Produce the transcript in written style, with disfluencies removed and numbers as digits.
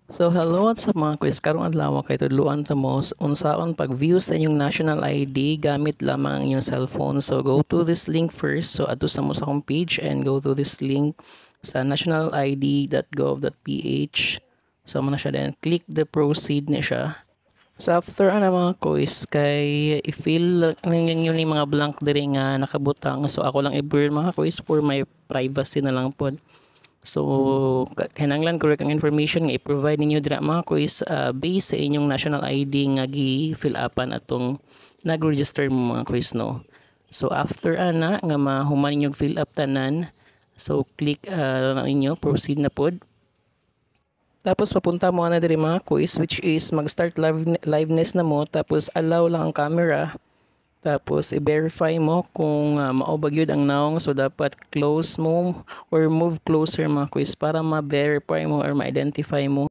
So hello at sa mga quiz karong adlaw kay tudluan ta mo unsaon pag-view sa inyong national ID gamit lamang ang inyong cellphone. So go to this link first. So adto sa mo sa akong page and go to this link sa nationalid.gov.ph. So mo na siya then click the proceed na siya. So after ana mga quiz kay i-fill ninyo ni mga blank diri nga nakabutang. So ako lang i-burn mga quiz for my privacy na lang pod. So, kinahanglan correct ang information nga i-provide ninyo dira mga quiz based sa inyong national ID nga gi-fill upan atong nag-register mo mga quiz no. So, after ana nga mahuman ninyo fill up tanan, so click na inyo proceed na pod. Tapos papunta mo na diri mga quiz which is mag-start liveness na mo tapos allow lang ang camera. Tapos, i-verify mo kung maubag yun ang naong. So, dapat close mo or move closer mga quiz para ma-verify mo or ma-identify mo